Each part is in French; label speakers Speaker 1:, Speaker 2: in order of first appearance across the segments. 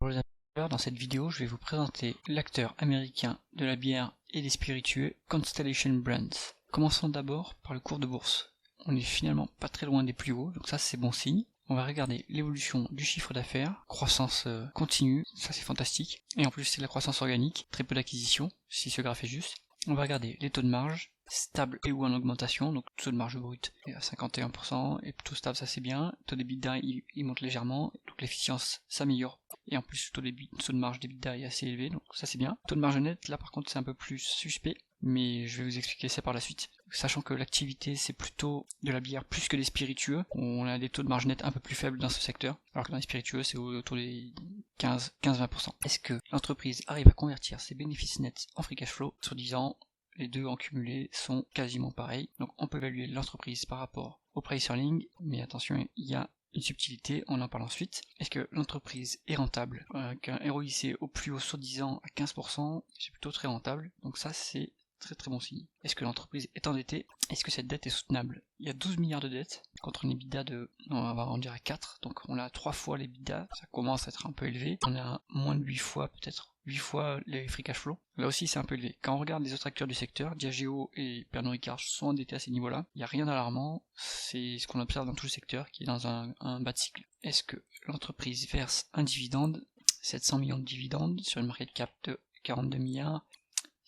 Speaker 1: Pour les amateurs, dans cette vidéo, je vais vous présenter l'acteur américain de la bière et des spiritueux Constellation Brands. Commençons d'abord par le cours de bourse. On est finalement pas très loin des plus hauts, donc ça c'est bon signe. On va regarder l'évolution du chiffre d'affaires, croissance continue, ça c'est fantastique. Et en plus c'est de la croissance organique, très peu d'acquisition, si ce graphe est juste. On va regarder les taux de marge, stable et ou en augmentation, donc taux de marge brut est à 51%, et plutôt stable, ça c'est bien. Taux d'EBITDA il monte légèrement, donc l'efficience s'améliore. Et en plus le taux de marge d'EBITDA est assez élevé, donc ça c'est bien. Taux de marge net, là par contre c'est un peu plus suspect, mais je vais vous expliquer ça par la suite. Sachant que l'activité c'est plutôt de la bière plus que des spiritueux, on a des taux de marge net un peu plus faibles dans ce secteur, alors que dans les spiritueux c'est autour des 15-20%. Est-ce que l'entreprise arrive à convertir ses bénéfices nets en free cash flow sur 10 ans? Les deux en cumulé sont quasiment pareils, donc on peut évaluer l'entreprise par rapport au price earning, mais attention, il y a une subtilité, on en parle ensuite. Est-ce que l'entreprise est rentable? Qu'un ROIC au plus haut sur 10 ans à 15%, c'est plutôt très rentable, donc ça c'est très très bon signe. Est-ce que l'entreprise est endettée? Est-ce que cette dette est soutenable? Il y a 12 milliards de dettes contre une EBITDA de, on va en dire à 4, donc on a 3 fois l'EBITDA, ça commence à être un peu élevé. On a moins de 8 fois peut-être, 8 fois les free cash flow. Là aussi c'est un peu élevé. Quand on regarde les autres acteurs du secteur, Diageo et Pernod Ricard sont endettés à ces niveaux-là. Il n'y a rien d'alarmant, c'est ce qu'on observe dans tout le secteur qui est dans un bas de cycle. Est-ce que l'entreprise verse un dividende? 700 millions de dividendes sur une market cap de 42 milliards.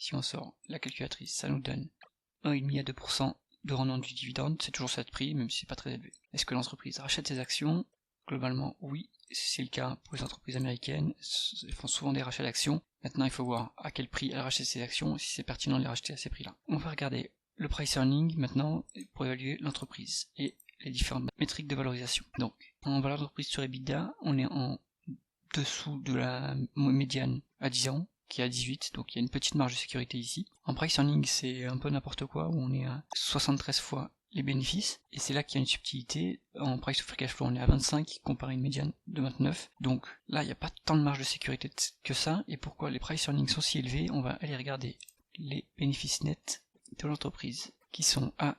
Speaker 1: Si on sort la calculatrice, ça nous donne 1,5 à 2% de rendement du dividende, c'est toujours cette prix, même si c'est pas très élevé. Est-ce que l'entreprise rachète ses actions? Globalement, oui, c'est le cas pour les entreprises américaines, elles font souvent des rachats d'actions. Maintenant, il faut voir à quel prix elles rachètent ses actions, et si c'est pertinent de les racheter à ces prix-là. On va regarder le price earning maintenant pour évaluer l'entreprise et les différentes métriques de valorisation. Donc, en valeur d'entreprise sur EBITDA, on est en dessous de la médiane à 10 ans, qui est à 18, donc il y a une petite marge de sécurité ici. En price earning, c'est un peu n'importe quoi, où on est à 73 fois les bénéfices, et c'est là qu'il y a une subtilité. En price to free cash flow, on est à 25, comparé à une médiane de 29, donc là, il n'y a pas tant de marge de sécurité que ça, et pourquoi les price earnings sont si élevés? On va aller regarder les bénéfices nets de l'entreprise, qui sont à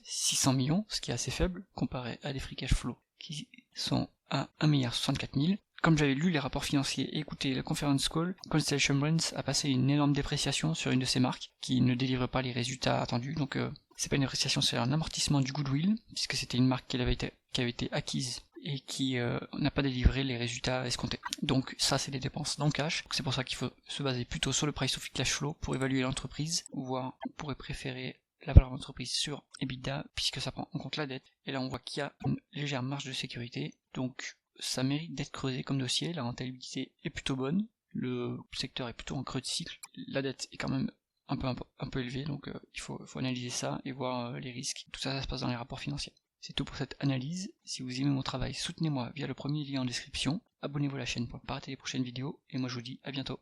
Speaker 1: 600 millions, ce qui est assez faible, comparé à des free cash flow, qui sont à 1,064 milliard. Comme j'avais lu les rapports financiers et écouté la conférence call, Constellation Brands a passé une énorme dépréciation sur une de ses marques, qui ne délivre pas les résultats attendus, donc c'est pas une dépréciation, c'est un amortissement du goodwill, puisque c'était une marque qui avait été acquise et qui n'a pas délivré les résultats escomptés. Donc ça c'est des dépenses dans le cash, c'est pour ça qu'il faut se baser plutôt sur le price to free cash flow pour évaluer l'entreprise, voire on pourrait préférer la valeur d'entreprise sur EBITDA, puisque ça prend en compte la dette, et là on voit qu'il y a une légère marge de sécurité, donc ça mérite d'être creusé comme dossier, la rentabilité est plutôt bonne, le secteur est plutôt en creux de cycle, la dette est quand même un peu élevée, donc il faut analyser ça et voir les risques, tout ça, ça se passe dans les rapports financiers. C'est tout pour cette analyse. Si vous aimez mon travail, soutenez-moi via le premier lien en description, abonnez-vous à la chaîne pour ne pas rater les prochaines vidéos, et moi je vous dis à bientôt.